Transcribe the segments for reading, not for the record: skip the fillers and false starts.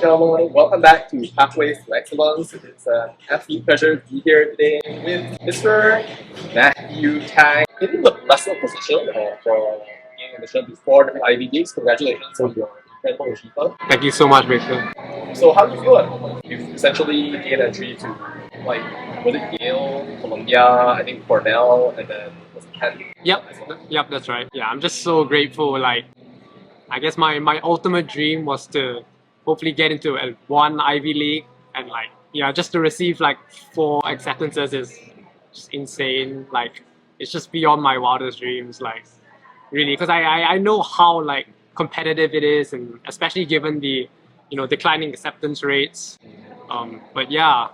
gentlemen, welcome back to Pathways to Excellence. It's an absolute pleasure to be here today with Mr. Matthew Tang in the blessed position for being admission to 4 Ivy Leagues. Congratulations on your incredible achievement. Thank you so much, Victor. So how do you feel at the moment? You've essentially gained entry to, like, was it Yale, Columbia, I think Cornell, and then was it Penn? Yep, that's right. Yeah, I'm just so grateful. Like, I guess my ultimate dream was to hopefully get into one Ivy League, and like, yeah, just to receive like 4 acceptances is just insane. Like, it's just beyond my wildest dreams. Like, really, because I know how like competitive it is, and especially given the declining acceptance rates. But yeah,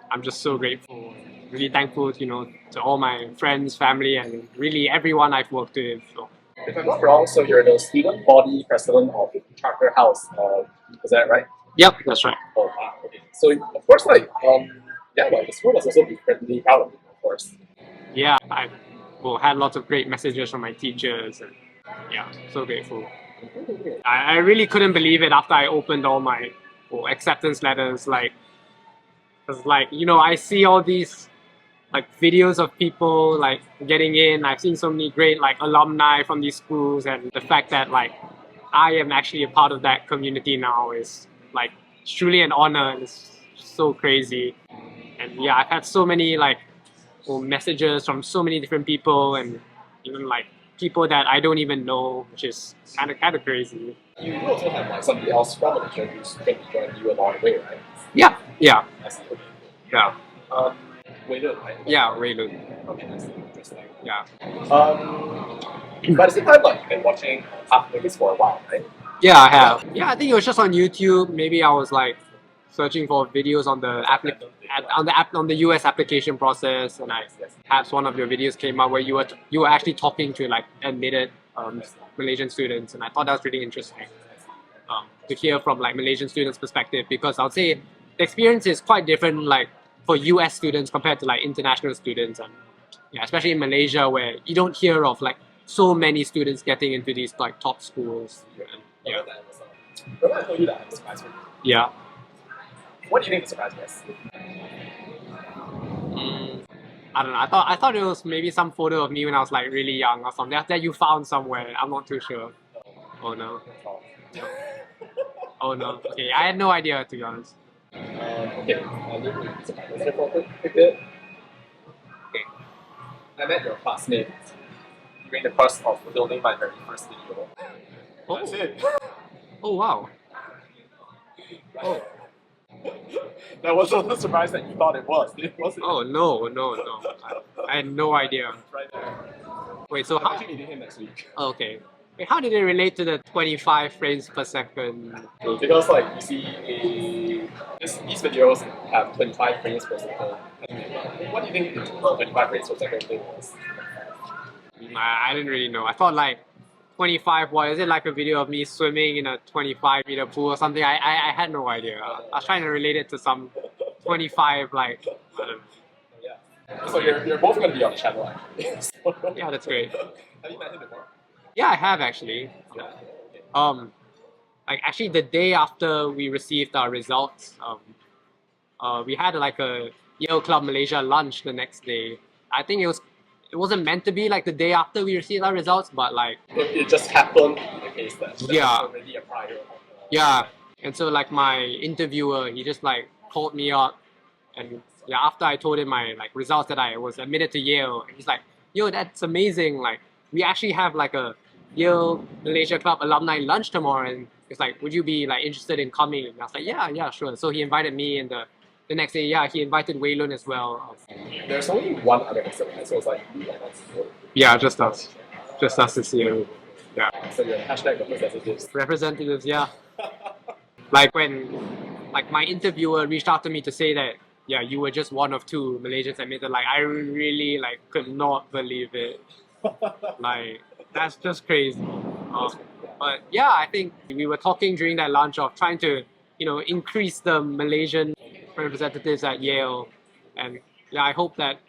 I'm just so grateful, really thankful, to all my friends, family, and really everyone I've worked with. So. If I'm not wrong, so you're the student body president of Charterhouse. Is that right? Yep, that's right. Oh wow. Okay. So of course, like the school must also be incredibly proud of you, of course. Yeah, I had lots of great messages from my teachers, and yeah, so grateful. I really couldn't believe it after I opened all my acceptance letters. Like, cause like I see all these like videos of people like getting in. I've seen so many great like alumni from these schools, and the fact that like I am actually a part of that community now is like truly an honor, and it's so crazy. And yeah, I've had so many like messages from so many different people, and even like people that I don't even know, which is kind of crazy. You also have like somebody else from Malaysia who's going to join you along the way, right? Yeah. I see. Okay. Yeah. Weilun, right? Yeah, Weilun. Okay, that's interesting. Yeah. But at the same time, like you've been watching Outtakes for a while, right? Yeah, I have. Yeah, I think it was just on YouTube. Maybe I was like searching for videos on the on the US application process, and perhaps one of your videos came out where you were actually talking to like admitted Malaysian students, and I thought that was really interesting to hear from like Malaysian students' perspective, because I'll say the experience is quite different like for US students compared to like international students, and yeah, especially in Malaysia where you don't hear of like so many students getting into these like top schools. And, yeah. Remember I told you that I'm surprised with you? Yeah. What do you think the surprise was? I don't know. I thought it was maybe some photo of me when I was like really young or something that you found somewhere. I'm not too sure. Oh no. Oh no. Okay, I had no idea, to be honest. Okay. Let's for a quick bit. Okay. I met your classmate during the course of filming my very first video. Oh. That's it. Oh wow. Oh. That wasn't the surprise that you thought it was. It wasn't. Oh no. I had no idea. Right there. Wait, so I'm how? actually meeting him next week. Okay. Wait, how did it relate to the 25 frames per second? Because like you see, these videos have 25 frames per second. What do you think the 25 frames per second thing was? I didn't really know. I thought like 25. What is it, like a video of me swimming in a 25-meter pool or something? I had no idea. I was trying to relate it to some 25 like. I don't know. Yeah. So you're both going to be on the channel actually. So, yeah, that's great. Have you met him before? Yeah, I have actually. Like actually the day after we received our results, we had like a Yale Club Malaysia lunch the next day. I think it wasn't meant to be like the day after we received our results, but like it just happened in the case that yeah, already a prior. Yeah, and so like my interviewer, he just like called me up, and yeah, after I told him my like results that I was admitted to Yale, and he's like, "Yo, that's amazing! Like we actually have like a Yale Malaysia Club alumni lunch tomorrow, and it's like, would you be like interested in coming?" And I was like, yeah, sure. So he invited me, and the next day, yeah, he invited Weilun as well. There's only one other person, right? So it's like, yeah, just us this year. Yeah. So you're hashtag representatives. Representatives, yeah. Like when, like my interviewer reached out to me to say that, yeah, you were just one of 2 Malaysians admitted. Like I really like could not believe it. Like that's just crazy. But yeah, I think we were talking during that lunch of trying to, increase the Malaysian representatives at Yale, and yeah, I hope that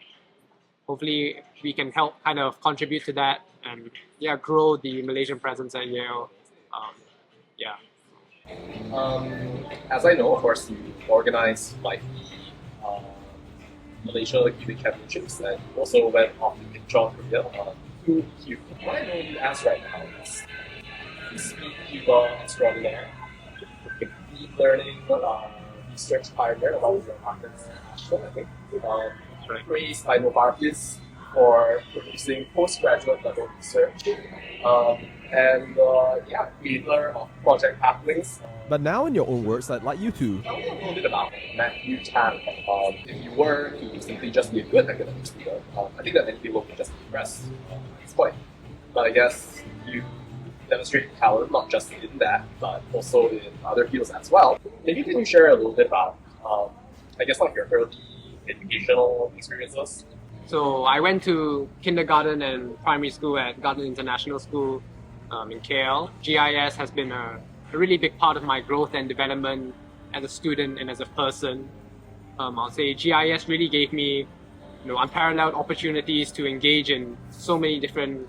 hopefully we can help kind of contribute to that, and yeah, grow the Malaysian presence at Yale. Yeah. As I know, of course, you organize like the Malaysia Geek Championships and also went off to Picture Korea. Cute. What I know you ask right now is you speak Cuba extraordinaire, deep learning, research pioneer about your markets international, I think. Praised by Novartis for producing postgraduate level research. Yeah, creator of Project Pathways. But now, in your own words, I'd like you to Tell me a little bit about Matthew Tang. If you were to simply just be a good academic student, I think that many people would just be impressed at this point. But I guess you demonstrate talent not just in that, but also in other fields as well. Maybe can you share a little bit about, I guess, like your early educational experiences? So I went to kindergarten and primary school at Garden International School in KL. GIS has been a really big part of my growth and development as a student and as a person. I'll say GIS really gave me unparalleled opportunities to engage in so many different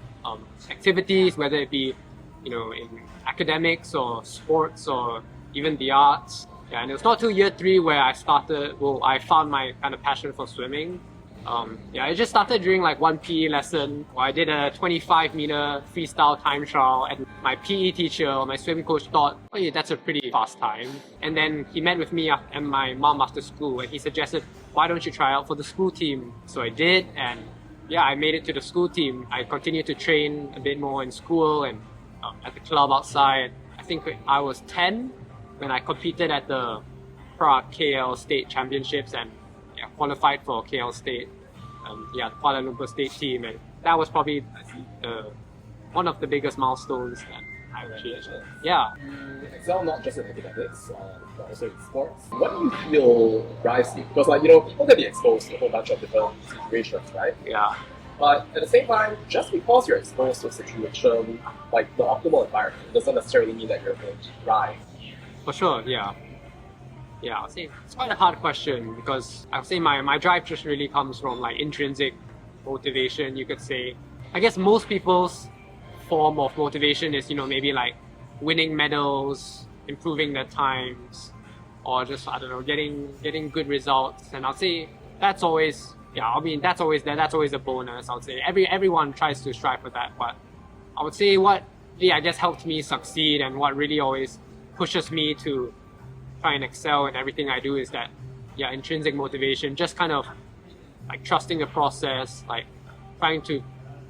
activities, whether it be in academics or sports or even the arts. Yeah, and it was not till year 3 where I found my kind of passion for swimming. I just started during like one PE lesson. I did a 25-meter freestyle time trial, and my PE teacher, my swim coach, thought, "Oh, yeah, that's a pretty fast time." And then he met with me and my mom after school, and he suggested, "Why don't you try out for the school team?" So I did, and yeah, I made it to the school team. I continued to train a bit more in school and at the club outside. I think I was 10 when I competed at the Prague KL State Championships and qualified for KL State, the Kuala Lumpur State team, and that was probably one of the biggest milestones that I achieved. Yeah. You excel not just in academics, but also in sports. What do you feel drives you? Because people can be exposed to a whole bunch of different situations, right? Yeah. But at the same time, just because you're exposed to a situation like the optimal environment doesn't necessarily mean that you're going to thrive. For sure, yeah. Yeah, I'll say it's quite a hard question because I'll say my drive just really comes from like intrinsic motivation, you could say. I guess most people's form of motivation is, maybe like winning medals, improving their times, or just, I don't know, getting good results. And I'll say that's always, that's always there, that's always a bonus. I'll say everyone tries to strive for that, but I would say what really, I guess, helped me succeed and what really always pushes me to try and excel in everything I do is that, intrinsic motivation, just kind of like trusting the process, like trying to,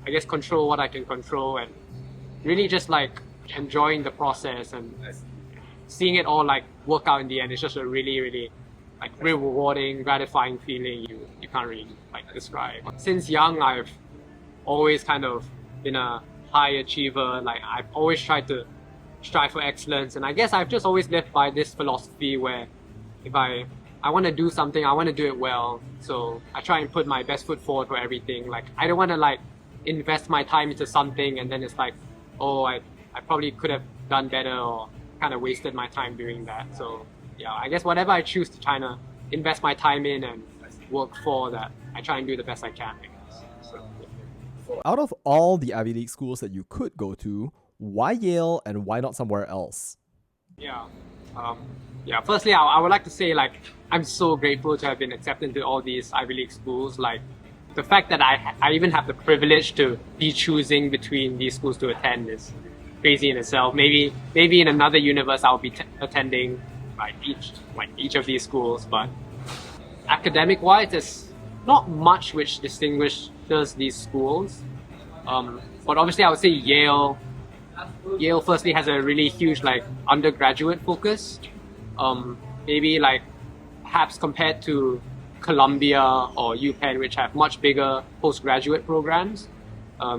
I guess, control what I can control and really just like enjoying the process and seeing it all like work out in the end. It's just a really, really like rewarding, gratifying feeling you can't really like describe. Since young, I've always kind of been a high achiever. Like I've always tried to strive for excellence, and I guess I've just always lived by this philosophy where if I want to do something, I want to do it well. So I try and put my best foot forward for everything. Like I don't want to like invest my time into something and then it's like, oh, I probably could have done better or kind of wasted my time doing that. So I guess whatever I choose to try to invest my time in and work for, that I try and do the best I can, I guess. So, out of all the Ivy League schools that you could go to, why Yale and why not somewhere else? Firstly, I would like to say, like, I'm so grateful to have been accepted into all these Ivy League schools. Like, the fact that I even have the privilege to be choosing between these schools to attend is crazy in itself. Maybe in another universe I'll be attending each of these schools, but academic-wise, there's not much which distinguishes these schools. But obviously, I would say Yale firstly has a really huge like undergraduate focus. Maybe like perhaps compared to Columbia or UPenn, which have much bigger postgraduate programs.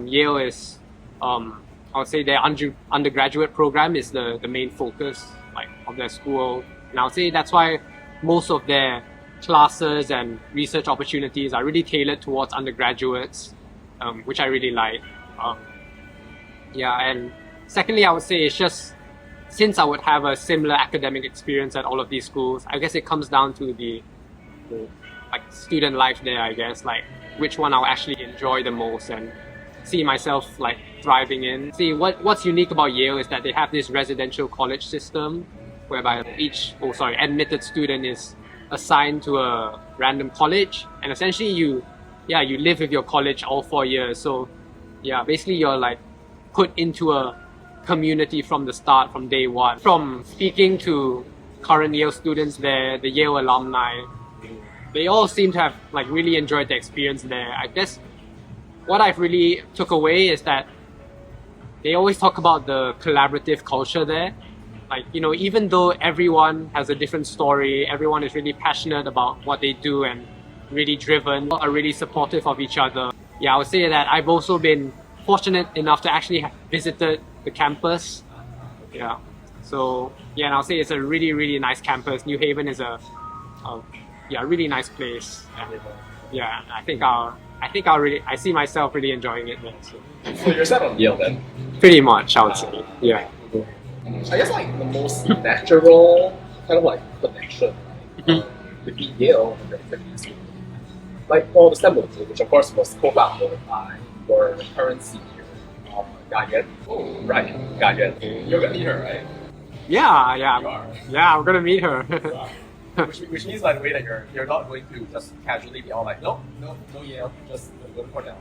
Yale is, I would say their undergraduate program is the main focus of their school. And I would say that's why most of their classes and research opportunities are really tailored towards undergraduates, which I really like. And secondly, I would say it's just, since I would have a similar academic experience at all of these schools, I guess it comes down to the student life there, I guess, like which one I'll actually enjoy the most and see myself like thriving in. See, what's unique about Yale is that they have this residential college system whereby admitted student is assigned to a random college, and essentially you live with your college all 4 years. So yeah, basically you're like put into a community from the start, from day one. From speaking to current Yale students there, the Yale alumni, they all seem to have like really enjoyed the experience there. I guess what I've really took away is that they always talk about the collaborative culture there. Like, you know, even though everyone has a different story, everyone is really passionate about what they do and really driven, are really supportive of each other. Yeah, I would say that I've also been fortunate enough to actually have visited the campus. Yeah, so yeah, and I'll say it's a really, really nice campus. New Haven is a really nice place. And, yeah, I see myself really enjoying it there. So you're set on Yale then? Pretty much, I would say. Yeah. I guess like the most natural kind of like connection between Yale and your executive school. Like, well, the STEM which of course was co-founded by your current senior, Gayen. Oh, right, Gayen. You're gonna meet her, right? Yeah. You are. Yeah, I'm gonna meet her. Which means, by the way, that you're not going to just casually be all like, no Yale, just go to Cornell.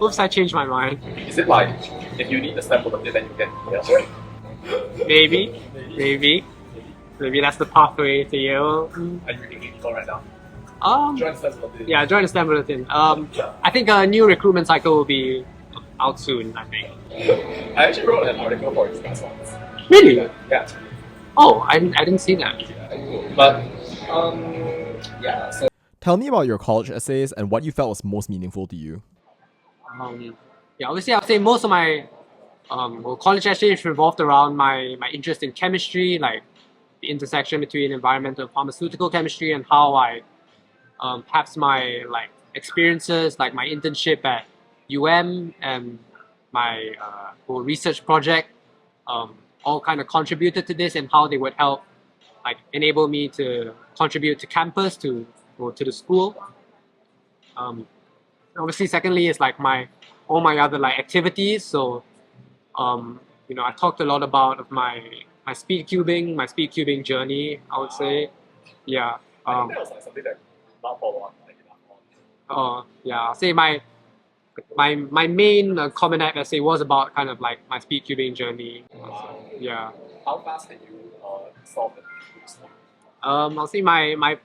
Oops, I changed my mind. Is it like, if you need the STEM bulletin, then you get Yale? Maybe that's the pathway to Yale. Are you thinking right now? Join the STEM bulletin. Yeah, join the STEM bulletin. I think a new recruitment cycle will be out soon, I think. I actually wrote an article for this class once. Really? Yeah. Oh, I didn't see that. Yeah, but yeah. So Tell me about your college essays and what you felt was most meaningful to you. Yeah, obviously I'll say most of my college essays revolved around my interest in chemistry, like the intersection between environmental and pharmaceutical chemistry, and how I perhaps my like experiences, like my internship at and my whole research project, all kind of contributed to this, and how they would help like enable me to contribute to campus, to the school. Obviously, secondly, is like all my other like activities. So, you know, I talked a lot about my speed cubing journey, I would say. Yeah. I think that was like something that not follow on, like enough on. Yeah, I'll say my main Common App essay was about kind of like my speed cubing journey. Yeah. How fast can you solve the cubes? I'll say my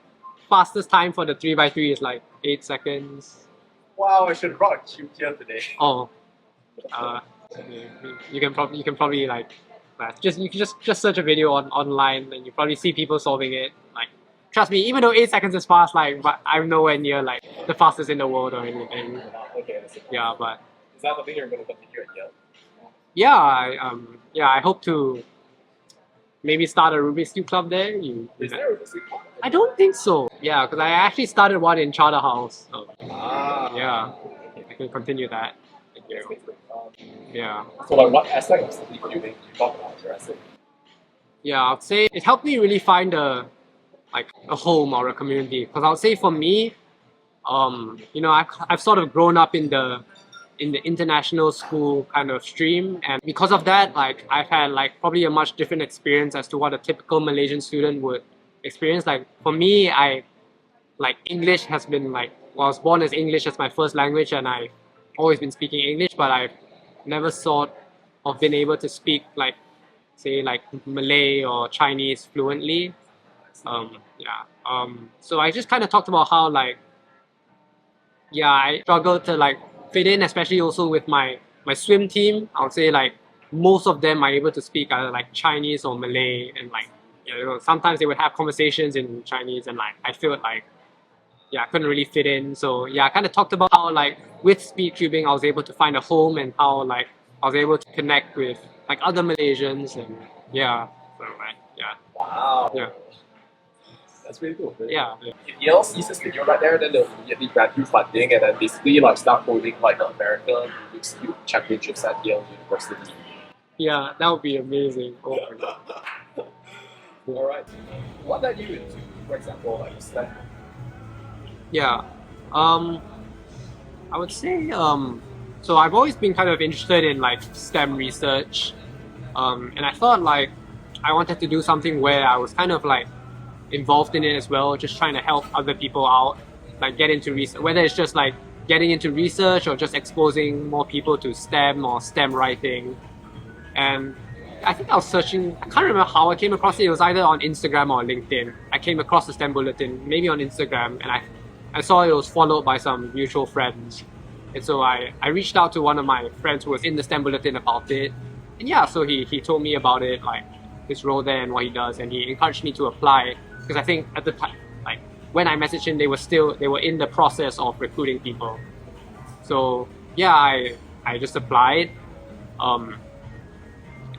fastest time for the 3x3 is like 8 seconds. Wow, I should have brought a cube here today. Oh, you can probably like you can just search a video online and you probably see people solving it. Like, trust me, even though 8 seconds is fast, like, but I'm nowhere near like the fastest in the world or anything. Okay, yeah, but is that something you're going to continue at Yale? Yeah, I hope to maybe start a Rubik's Cube club there. Is there a Rubik's Cube club? I don't think so. Yeah, because I actually started one in Charterhouse. So, yeah, I can continue that. Thank you. Yeah. So, like, what aspect of speed cubing you talk about in your essay? Yeah, I'd say it helped me really find a home or a community. Because I would say for me, you know, I've sort of grown up in the international school kind of stream, and because of that, like, I've had like probably a much different experience as to what a typical Malaysian student would experience. Like, for me, English has been like, well, I was born as English as my first language, and I've always been speaking English, but I've never thought of being able to speak like, say, like Malay or Chinese fluently. So I just kind of talked about how like, yeah, I struggled to like fit in, especially also with my swim team. I would say like most of them are able to speak either like Chinese or Malay, and like, you know, sometimes they would have conversations in Chinese, and like I felt like, yeah, I couldn't really fit in. So yeah, I kind of talked about how like with speed cubing I was able to find a home, and how like I was able to connect with like other Malaysians, and yeah, so like, yeah. Wow. Yeah. That's really cool. Really yeah. Cool. If Yale sees this video right there, then they'll immediately grant you funding and then basically like start holding like the American Rubik's Cube championships at Yale University. Yeah, that would be amazing. Oh my god. Alright. What led you into, for example, like STEM? Yeah. I would say so I've always been kind of interested in like STEM research. And I thought like I wanted to do something where I was kind of like involved in it as well, just trying to help other people out, like get into research, whether it's just like getting into research or just exposing more people to STEM or STEM writing. And I think I was searching, I can't remember how I came across it. It was either on Instagram or LinkedIn. I came across the STEM bulletin, maybe on Instagram, and I saw it was followed by some mutual friends. And so I reached out to one of my friends who was in the STEM bulletin about it. And yeah, so he told me about it, like his role there and what he does, and he encouraged me to apply, because I think at the time, like when I messaged him, they were in the process of recruiting people. So yeah, I just applied. And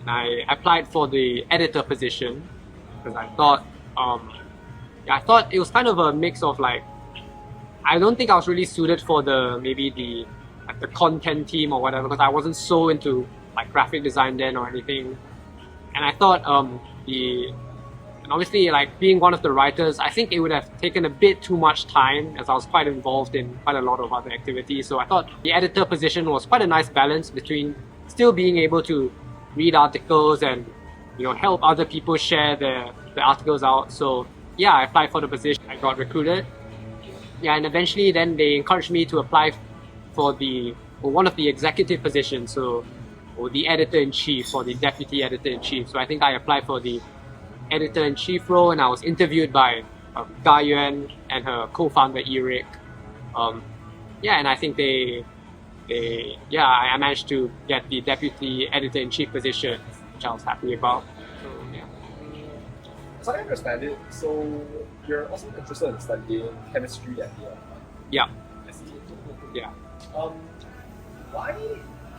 I applied for the editor position because I thought it was kind of a mix of like, I don't think I was really suited for the content team or whatever, because I wasn't so into like graphic design then or anything. And I thought and obviously like being one of the writers, I think it would have taken a bit too much time as I was quite involved in quite a lot of other activities. So I thought the editor position was quite a nice balance between still being able to read articles and help other people share the articles out. So yeah, I applied for the position. I got recruited. Yeah, and eventually then they encouraged me to apply for one of the executive positions, or the editor-in-chief or the deputy editor-in-chief. So I think I applied for the editor-in-chief role, and I was interviewed by Ga Yuan and her co-founder Eric. Yeah, and I think I managed to get the deputy editor-in-chief position, which I was happy about. So yeah. So I understand it. So you're also interested in studying chemistry at Yale. Yeah. I see. Yeah. Why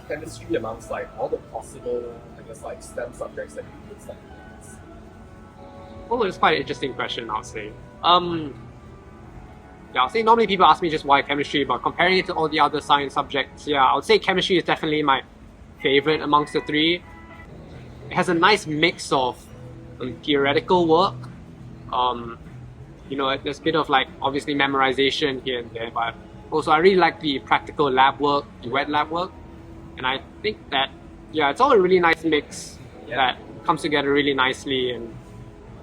chemistry amongst like all the possible, I guess, like STEM subjects that you could study? Well, it's quite an interesting question, I'll say. Yeah, I'll say normally people ask me just why chemistry, but comparing it to all the other science subjects, yeah, I would say chemistry is definitely my favorite amongst the three. It has a nice mix of theoretical work. There's a bit of like obviously memorization here and there, but also I really like the practical lab work, the wet lab work. And I think that, yeah, it's all a really nice mix that comes together really nicely. And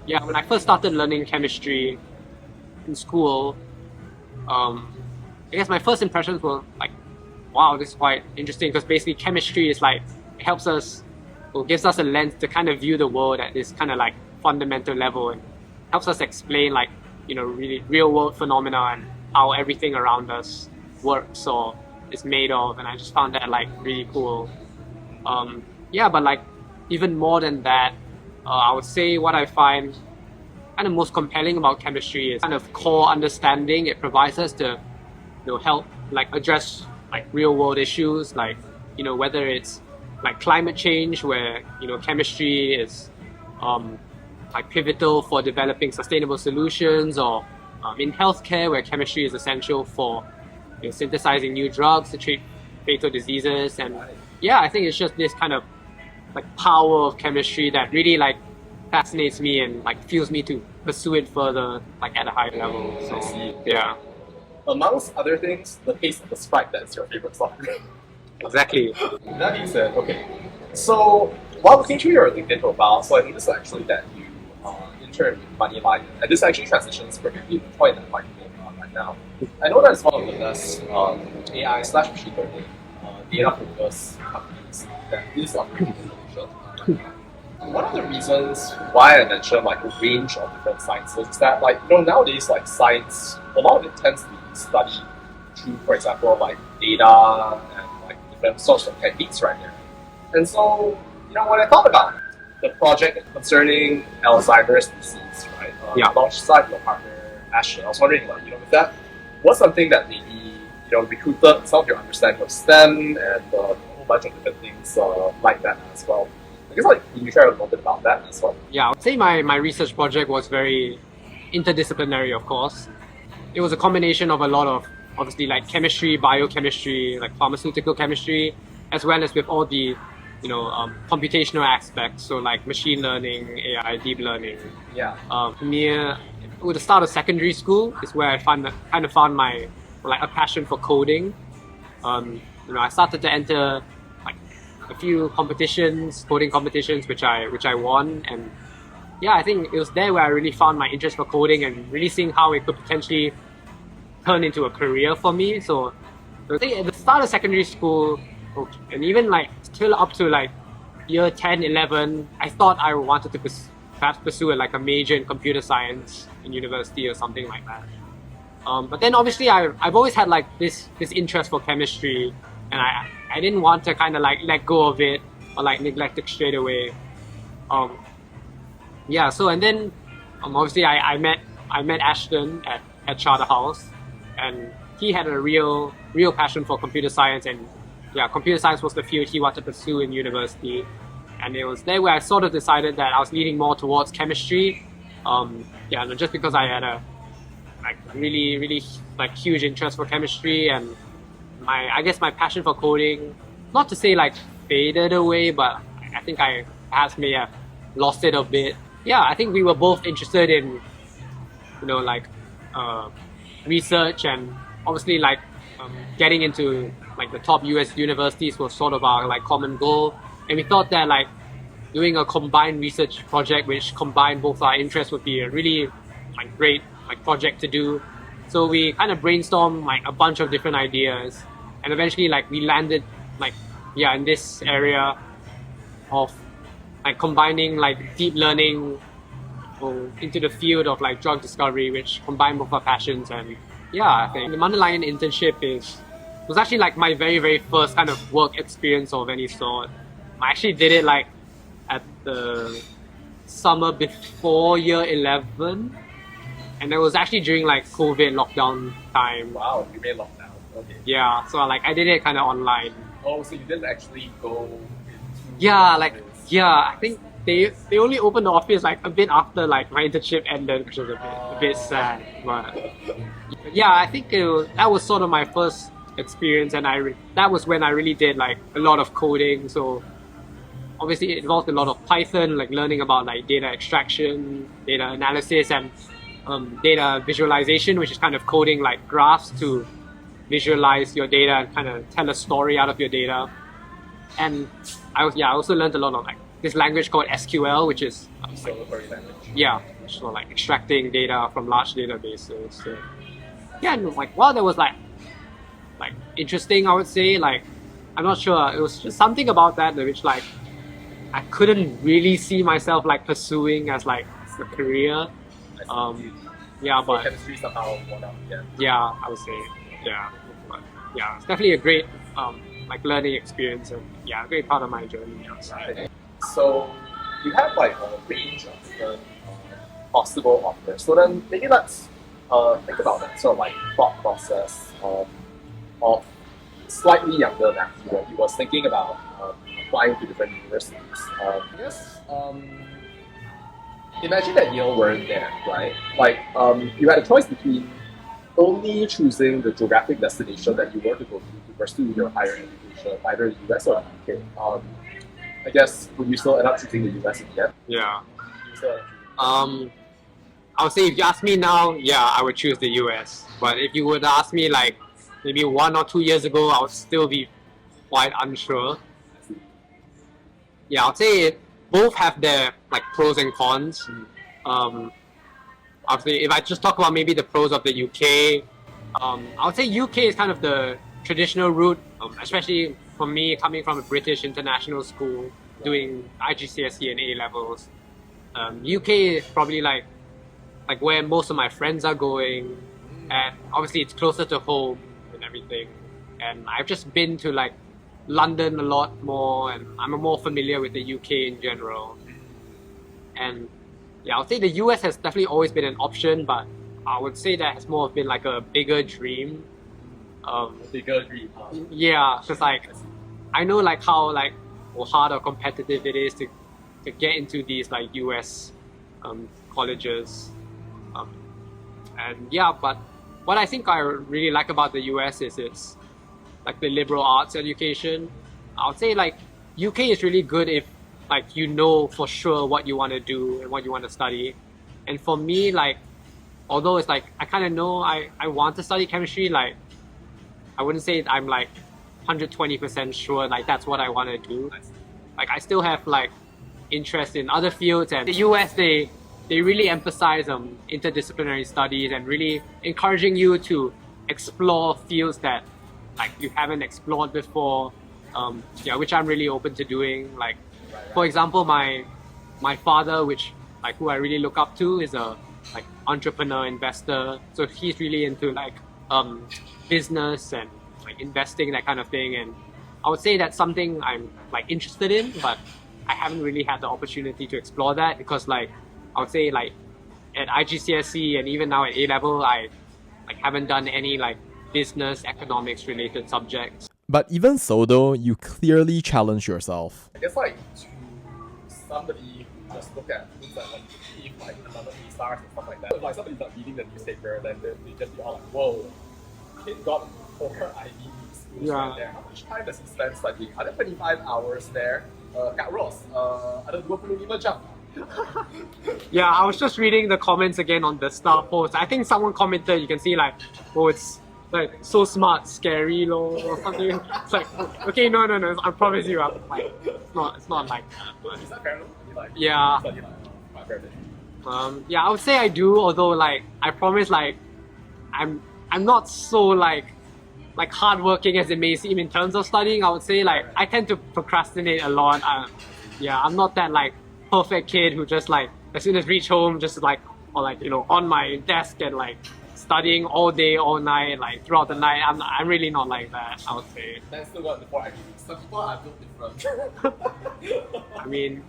yeah, when I first started learning chemistry in school, I guess my first impressions were like, wow, this is quite interesting, because basically chemistry is like, it helps us, or gives us a lens to kind of view the world at this kind of like fundamental level, and helps us explain like, really real world phenomena and how everything around us works or is made of. And I just found that like really cool. But like even more than that, I would say what I find kind of most compelling about chemistry is kind of core understanding it provides us to help like address like real world issues, like whether it's like climate change, where chemistry is like pivotal for developing sustainable solutions, or in healthcare, where chemistry is essential for synthesizing new drugs to treat fatal diseases. And yeah, I think it's just this kind of like power of chemistry that really like fascinates me and like fuels me to pursue it further, like at a higher level. So yeah. Amongst other things, the taste of the Sprite, that's your favorite song. Exactly. That being said, okay. So while looking through your LinkedIn profile, so I noticed actually that you interned with Malaysian, and this actually transitions perfectly to the point that I'm making right now. I know that it's one of the less AI/machine learning data-focused companies that is operating in Malaysia. One of the reasons why I mentioned like a range of different sciences is that nowadays like science, a lot of it tends to be studied through, for example, like data and like different sorts of techniques right there. And so, when I thought about the project concerning Alzheimer's disease, right? Alongside your partner Ashley, I was wondering, with that, what's something that maybe recruited some of your understanding of STEM and a whole bunch of different things like that as well. I guess can you share a little bit about that as well? Yeah, I would say my research project was very interdisciplinary, of course. It was a combination of a lot of obviously like chemistry, biochemistry, like pharmaceutical chemistry, as well as with all the computational aspects, so like machine learning, AI, deep learning. Yeah. With the start of secondary school is where I found my like a passion for coding. I started to enter like a few competitions, coding competitions, which I won, and yeah, I think it was there where I really found my interest for coding and really seeing how it could potentially turn into a career for me. So I think at the start of secondary school, and even like still up to like year 10, 11, I thought I wanted to perhaps pursue like a major in computer science in university or something like that. But then obviously I've always had like this interest for chemistry, and I didn't want to kind of like let go of it or like neglect it straight away. Yeah, so and then obviously I met Ashton at Charterhouse, and he had a real passion for computer science, and yeah, computer science was the field he wanted to pursue in university. And it was there where I sort of decided that I was leaning more towards chemistry. Yeah, just because I had a like really like huge interest for chemistry, and I guess my passion for coding, not to say like faded away, but I think I perhaps may have lost it a bit. Yeah, I think we were both interested in, like research, and obviously like getting into like the top US universities was sort of our like common goal. And we thought that like doing a combined research project which combined both our interests would be a really like great like project to do. So we kind of brainstormed like a bunch of different ideas, and eventually like we landed like in this area of like combining like deep learning into the field of like drug discovery, which combine both our passions. And I think the Malaysian internship was actually like my very first kind of work experience of any sort. I actually did it like at the summer before year 11, and it was actually during like COVID lockdown time. Wow, you made lockdown. Okay. Yeah, so like I did it kind of online. Oh, so you didn't actually go into I think they only opened the office like a bit after like my internship ended, which was a bit sad. But yeah, I think that was sort of my first experience, and that was when I really did like a lot of coding. So obviously it involved a lot of Python, like learning about like data extraction, data analysis, and data visualization, which is kind of coding like graphs to visualize your data and kind of tell a story out of your data. And I also learned a lot of like this language called SQL, which is like extracting data from large databases. So, and like while there was like interesting, I would say, like I'm not sure, it was just something about that which like I couldn't really see myself like pursuing as like a career. But chemistry somehow won out. I would say but it's definitely a great like learning experience, and a great part of my journey. Right. So you have like a range of different possible offers. So then maybe let's think about that sort of like thought process of slightly younger Matthew when he was thinking about applying to different universities. I guess imagine that Yale weren't there, right? Like you had a choice between only choosing the geographic destination that you were to go to pursue your higher education, either the US or the UK. I guess would you still end up choosing the US in the end? Yeah. I would say if you ask me now, I would choose the US. But if you would ask me like maybe 1 or 2 years ago, I would still be quite unsure. I'd say both have their like pros and cons. Obviously, if I just talk about maybe the pros of the UK, I would say UK is kind of the traditional route, especially for me coming from a British international school doing IGCSE and A levels. UK is probably like where most of my friends are going, and obviously it's closer to home and everything. And I've just been to like London a lot more, and I'm more familiar with the UK in general. And I would say the US has definitely always been an option, but I would say that has more been like a bigger dream. Yeah, because like I know like how like hard or competitive it is to get into these like US colleges. But what I think I really like about the US is it's like the liberal arts education. I would say like UK is really good if like you know for sure what you want to do and what you want to study. And for me, like although it's like I kind of know I want to study chemistry, like I wouldn't say I'm like 120% sure like that's what I want to do. Like I still have like interest in other fields. And the US, they really emphasize interdisciplinary studies and really encouraging you to explore fields that like you haven't explored before. Which I'm really open to doing. Like, for example, my father, who I really look up to, is a like entrepreneur, investor. So he's really into like business and like investing, that kind of thing. And I would say that's something I'm like interested in, but I haven't really had the opportunity to explore that because like I would say like at IGCSE and even now at A level, I like haven't done any like business economics related subjects. But even so though, you clearly challenge yourself. I guess like to somebody who just look at things like if like another stars and stuff like that. If like somebody's not reading the newspaper, then they just be all like, whoa, kid got 4 Ivy League schools right there. How much time does he spend studying? Are there 25 hours there? Kat Ross, ada 25 jam. Yeah, I was just reading the comments again on the star post. I think someone commented, you can see like, oh, it's like so smart, scary lol or something. It's like, okay, no, I promise you, I'm like, it's not like that. But Is that fair? Like, yeah. Study like quite fair bit. Yeah, I would say I do, although like I promise like I'm not so like hardworking as it may seem in terms of studying. I would say like I tend to procrastinate a lot. I'm not that like perfect kid who just like as soon as reach home just like or like on my desk and like studying all day, all night, like throughout the night. I'm really not like that, I would say. Then still got the 4 Ivy Leagues. Some people are built different. I mean,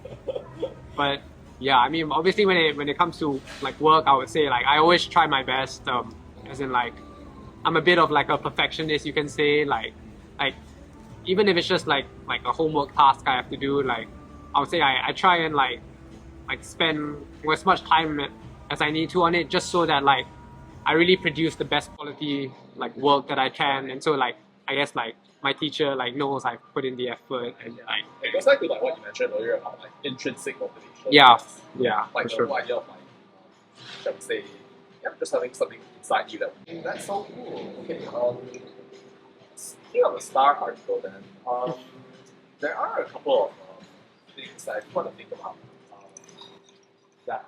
but yeah, I mean, obviously when it comes to like work, I would say like I always try my best. As in like I'm a bit of like a perfectionist, you can say. Like even if it's just like a homework task I have to do, like I would say I try and like spend as much time as I need to on it, just so that like I really produce the best quality like work that I can. And so like I guess like my teacher like knows I put in the effort and like it goes back to like what you mentioned earlier about like intrinsic motivation. Yeah, like for the sure. whole idea of like shall we say, just having something inside you that that's so cool. Okay, speaking of the Star article then, there are a couple of things that I want to think about.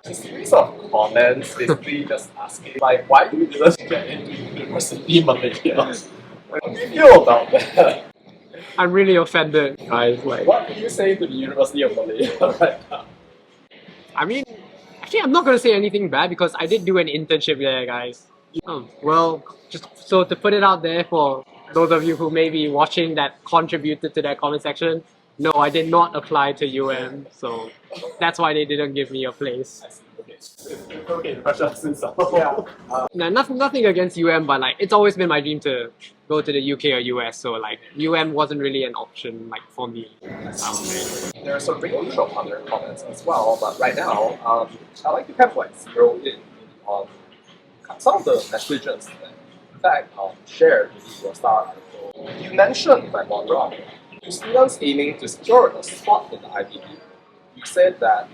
A series of comments basically just asking like why you didn't get into university Malaysia. How do you feel about that? I'm really offended, guys. Like, what do you say to the University of Malaysia right now? I mean, actually, I'm not going to say anything bad because I did do an internship there, guys. Well, just so to put it out there for those of you who may be watching that contributed to that comment section, no, I did not apply to UM, so that's why they didn't give me a place. I see. Okay, the pressure since Now, nothing against UM, but like it's always been my dream to go to the UK or US, so like UM wasn't really an option like for me. I would say. There's a range of other comments as well, but right now, I'd like to kind of like zero in on some of the messages that, in fact, shared in your Star article. You mentioned, if I'm not wrong, to students aiming to secure a spot in the Ivy League, you said that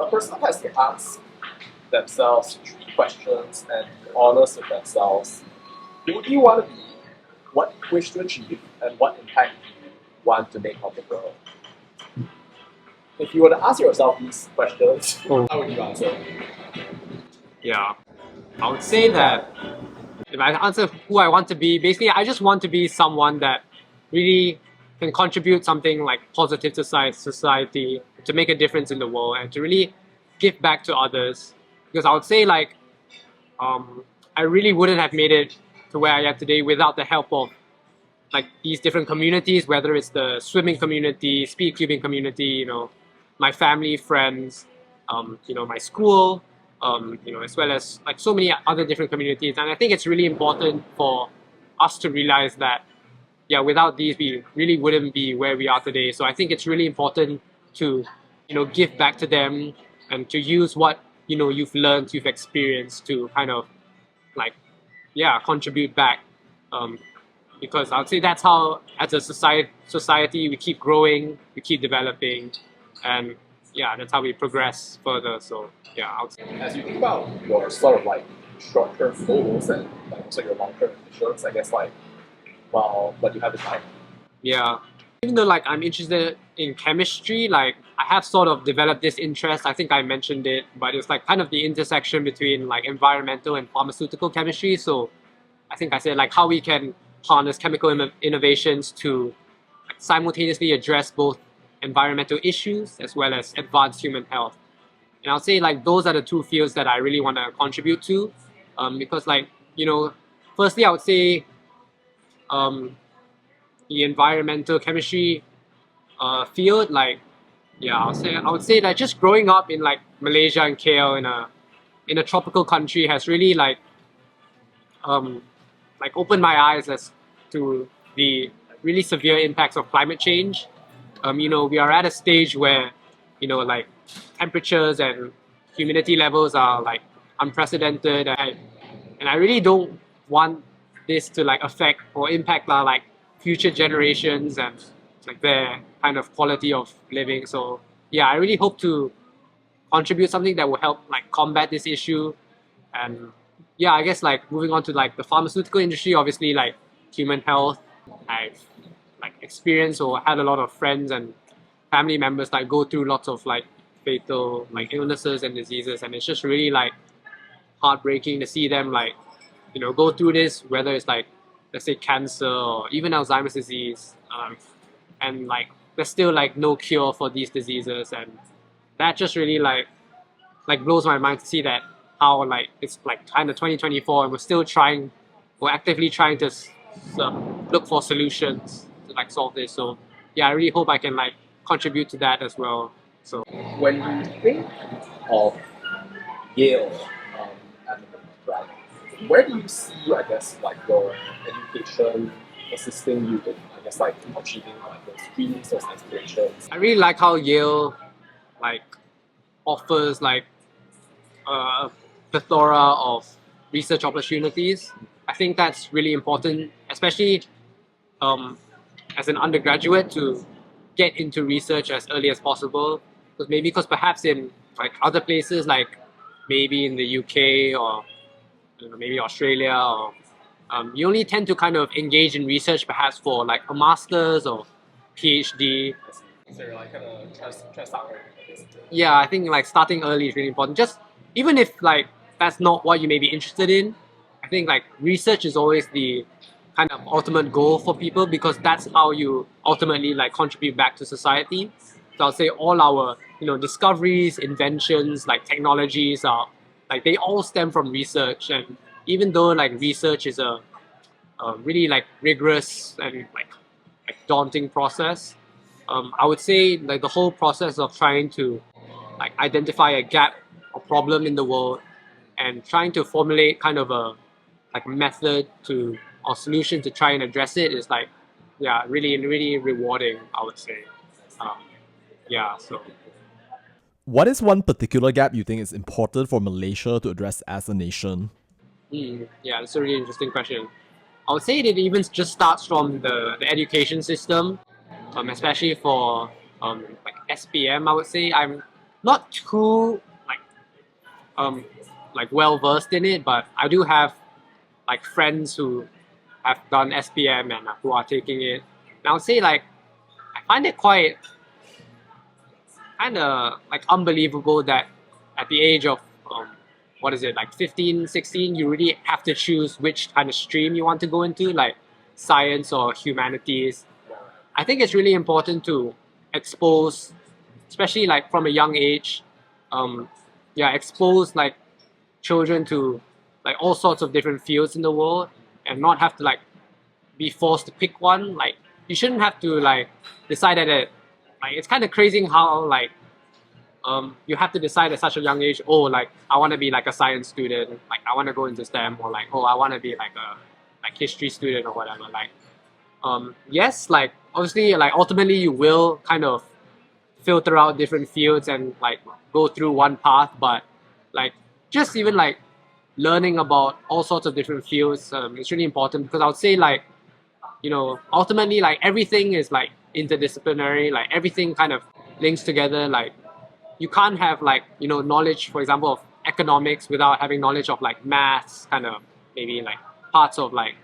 a person has to ask themselves 3 questions and be honest with themselves. Who do you want to be? What you wish to achieve? And what impact do you want to make on the world? If you were to ask yourself these questions, how would you answer? Yeah, I would say that if I answer who I want to be, basically I just want to be someone that really can contribute something like positive to society, to make a difference in the world and to really give back to others. Because I would say like I really wouldn't have made it to where I am today without the help of like these different communities, whether it's the swimming community, speed cubing community, my family, friends, my school, as well as like so many other different communities. And I think it's really important for us to realize that without these, we really wouldn't be where we are today. So I think it's really important to, give back to them and to use what, you've learned, you've experienced to kind of like, contribute back. Because I would say that's how, as a society, we keep growing, we keep developing, and that's how we progress further. So I would say. As you think about your sort of like short-term goals and like also your long-term ambitions, I guess like, well, what do you have in mind? Yeah. Even though like I'm interested in chemistry, like I have sort of developed this interest. I think I mentioned it, but it's like kind of the intersection between like environmental and pharmaceutical chemistry. So I think I said like how we can harness chemical innovations to like simultaneously address both environmental issues as well as advanced human health. And I'll say like those are the two fields that I really want to contribute to, because like, you know, firstly I would say the environmental chemistry field, like, yeah, I would say that just growing up in like Malaysia and KL in a tropical country has really like opened my eyes as to the really severe impacts of climate change. You know, we are at a stage where, you know, like temperatures and humidity levels are like unprecedented, and I really don't want this to like affect or impact our like future generations and like their kind of quality of living. So yeah, I really hope to contribute something that will help like combat this issue. And yeah, I guess like moving on to like the pharmaceutical industry, obviously like human health, I've like experienced or had a lot of friends and family members like go through lots of like fatal like illnesses and diseases, and it's just really like heartbreaking to see them like, you know, go through this, whether it's like, let's say cancer or even Alzheimer's disease, and like there's still like no cure for these diseases. And that just really like blows my mind to see that how like it's like kind of 2024 and we're actively trying to look for solutions to like solve this. So yeah, I really hope I can like contribute to that as well. So When you think of Yale and right, where do you see, I guess, like your education assisting you in, I guess, like achieving like those dreams, those aspirations? I really like how Yale like offers like a plethora of research opportunities. I think that's really important, especially as an undergraduate, to get into research as early as possible. Because perhaps in like other places, like maybe in the UK or maybe Australia, or you only tend to kind of engage in research perhaps for like a master's or PhD. So you're like kind of trying to start early. Yeah, I think like starting early is really important. Just even if like that's not what you may be interested in, I think like research is always the kind of ultimate goal for people, because that's how you ultimately like contribute back to society. So I'll say all our discoveries, inventions, like technologies are like they all stem from research. And even though like research is a really like rigorous and like daunting process, I would say like the whole process of trying to like identify a gap or problem in the world and trying to formulate kind of a like method to or solution to try and address it is like really rewarding, I would say. So What is one particular gap you think is important for Malaysia to address as a nation? yeah, that's a really interesting question. I would say it even just starts from the education system, especially for like SPM. I would say I'm not too like well versed in it, but I do have like friends who have done SPM and who are taking it. And I would say like I find it quite kind of like unbelievable that at the age of what is it, like 15, 16, you really have to choose which kind of stream you want to go into, like science or humanities. I think it's really important to expose, especially like from a young age, expose like children to like all sorts of different fields in the world, and not have to like be forced to pick one. Like you shouldn't have to like decide at it. Like it's kind of crazy how like you have to decide at such a young age, oh, like I want to be like a science student, like I want to go into STEM, or like, oh, I want to be like a like history student or whatever. Like yes, like obviously like ultimately you will kind of filter out different fields and like go through one path, but like just even like learning about all sorts of different fields is really important, because I would say like ultimately like everything is like interdisciplinary, like everything kind of links together. Like you can't have like knowledge, for example, of economics without having knowledge of like maths, kind of maybe like parts of like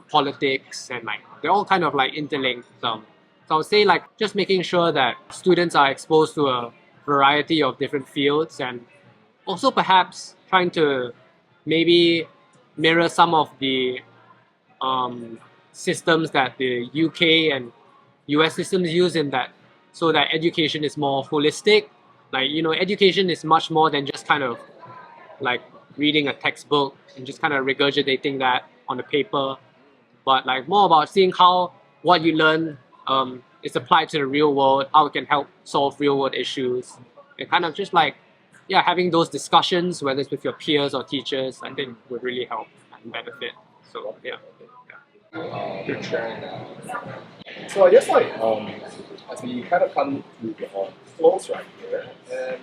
politics, and like they're all kind of like interlinked. So So I would say like just making sure that students are exposed to a variety of different fields, and also perhaps trying to maybe mirror some of the systems that the UK and US systems use, in that, so that education is more holistic. Like, education is much more than just kind of like reading a textbook and just kind of regurgitating that on the paper, but like more about seeing how what you learn is applied to the real world, how it can help solve real world issues, and kind of just like, yeah, having those discussions, whether it's with your peers or teachers, I think would really help and benefit. So yeah. For sharing that. So I guess like as we kind of come to the close right here, and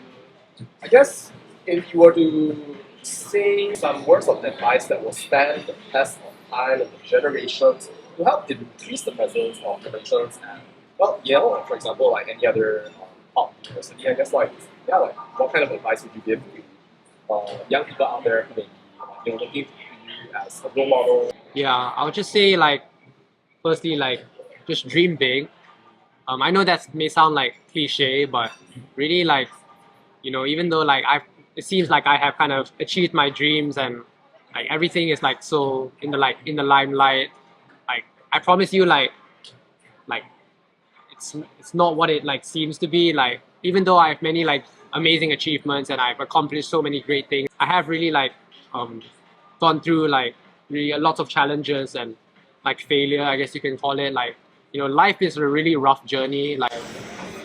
I guess if you were to say some words of advice that will stand the test of time and the generations to help increase the presence of credentials at Yale, or for example, like any other top university, I guess like what kind of advice would you give to young people out there who may be looking to you as a role model? Yeah, I would just say like, firstly, like just dream big. I know that may sound like cliche, but really like, even though like it seems like I have kind of achieved my dreams and like everything is like so in the limelight. Like I promise you, like it's not what it like seems to be. Like even though I have many like amazing achievements and I've accomplished so many great things, I have really like gone through like really a lot of challenges and like failure, I guess you can call it. Like life is a really rough journey, like,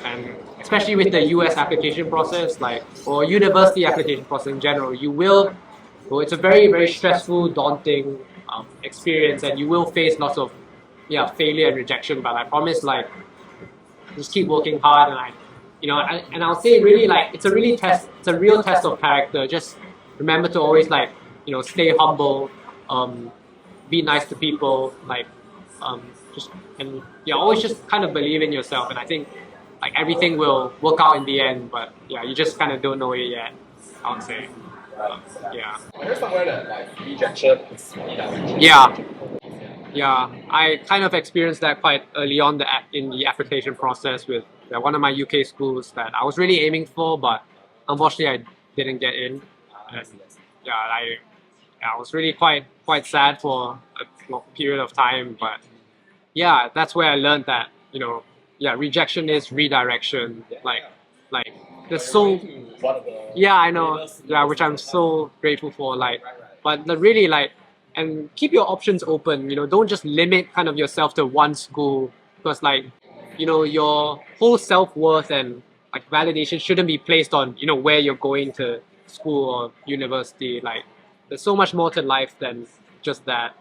and especially with the US application process, like, or university application process in general, it's a very, very stressful, daunting experience, and you will face lots of failure and rejection. But I promise, like, just keep working hard, and I'll say really like it's a real test of character. Just remember to always like stay humble, be nice to people, like just and always just kind of believe in yourself, and I think like everything will work out in the end. But yeah, you just kind of don't know it yet, I would say. Yeah. I heard somewhere that like rejection is redirection. Yeah, I kind of experienced that quite early on in the application process with one of my UK schools that I was really aiming for, but unfortunately I didn't get in. And yeah, I was really quite sad for a long period of time, but yeah, that's where I learned that rejection is redirection. Like there's so I know, which I'm so grateful for. Like, but really like, and keep your options open. Don't just limit kind of yourself to one school, because like your whole self-worth and like validation shouldn't be placed on where you're going to school or university. Like there's so much more to life than just that.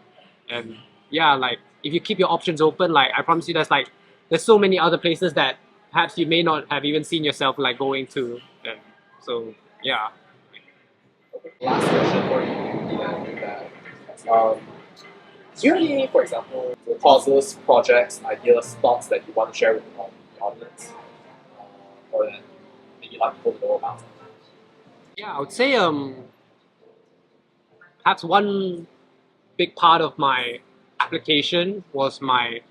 And yeah, like if you keep your options open, like I promise you there's so many other places that perhaps you may not have even seen yourself like going to. And so yeah. Last question for you, that do you have any, for example, causes, projects, ideas, thoughts that you want to share with the audience, or that maybe like people to know about? Yeah, I would say perhaps one big part of my application was my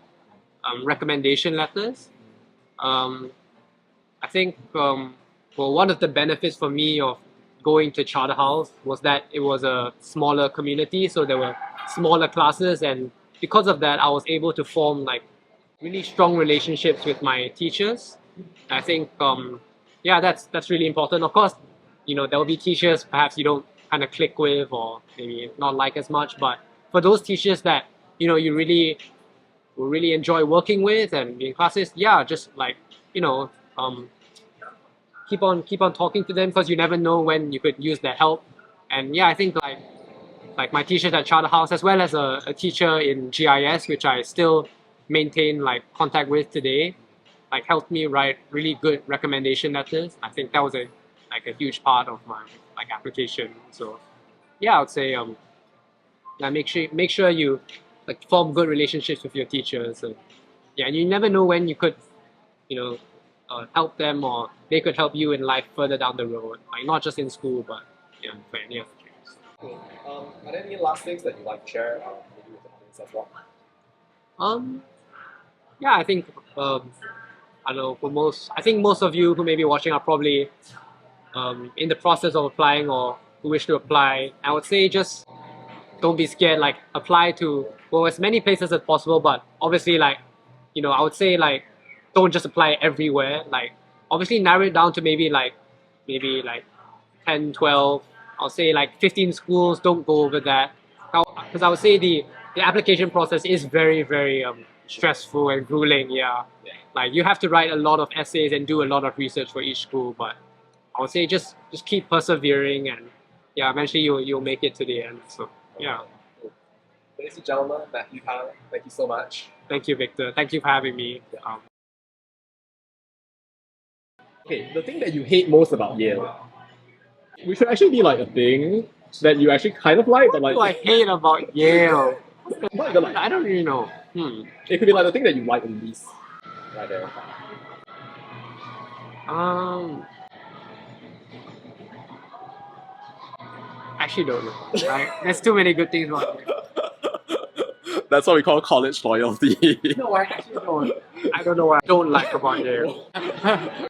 recommendation letters. I think one of the benefits for me of going to Charterhouse was that it was a smaller community, so there were smaller classes, and because of that I was able to form like really strong relationships with my teachers. I think that's really important. Of course, there will be teachers perhaps you don't kind of click with or maybe not like as much, but for those teachers that you really will really enjoy working with and in classes, just like keep on talking to them, because you never know when you could use their help. And I think like my teachers at Charterhouse, as well as a teacher in GIS, which I still maintain like contact with today, like helped me write really good recommendation letters. I think that was a huge part of my like application. So I would say make sure you like form good relationships with your teachers. And and you never know when you could help them, or they could help you in life further down the road, like not just in school, but for any other things. Cool. Are there any last things that you'd like to share maybe with the audience as well? yeah, I think I don't know, I think most of you who may be watching are probably in the process of applying or who wish to apply. I would say just don't be scared. Like apply to as many places as possible, but obviously I would say don't just apply everywhere. Like obviously narrow it down to maybe 10, 12. I'll say 15 schools. Don't go over that. Because I would say the application process is very, very stressful and grueling. Yeah. Like you have to write a lot of essays and do a lot of research for each school. But I would say just keep persevering, and yeah, eventually you'll make it to the end. So yeah. Ladies and gentlemen, Matthew Tang, thank you so much. Thank you, Victor. Thank you for having me. Okay, the thing that you hate most about Yale. We should actually be like a thing that you actually kind of like, but like. What do I hate about Yale? Not even like. I don't really know. It could be like the thing that you like the least. Right there. Actually don't know. Right? There's too many good things about Yale. That's what we call college loyalty. No, I actually don't. I don't know what I don't like about Yale.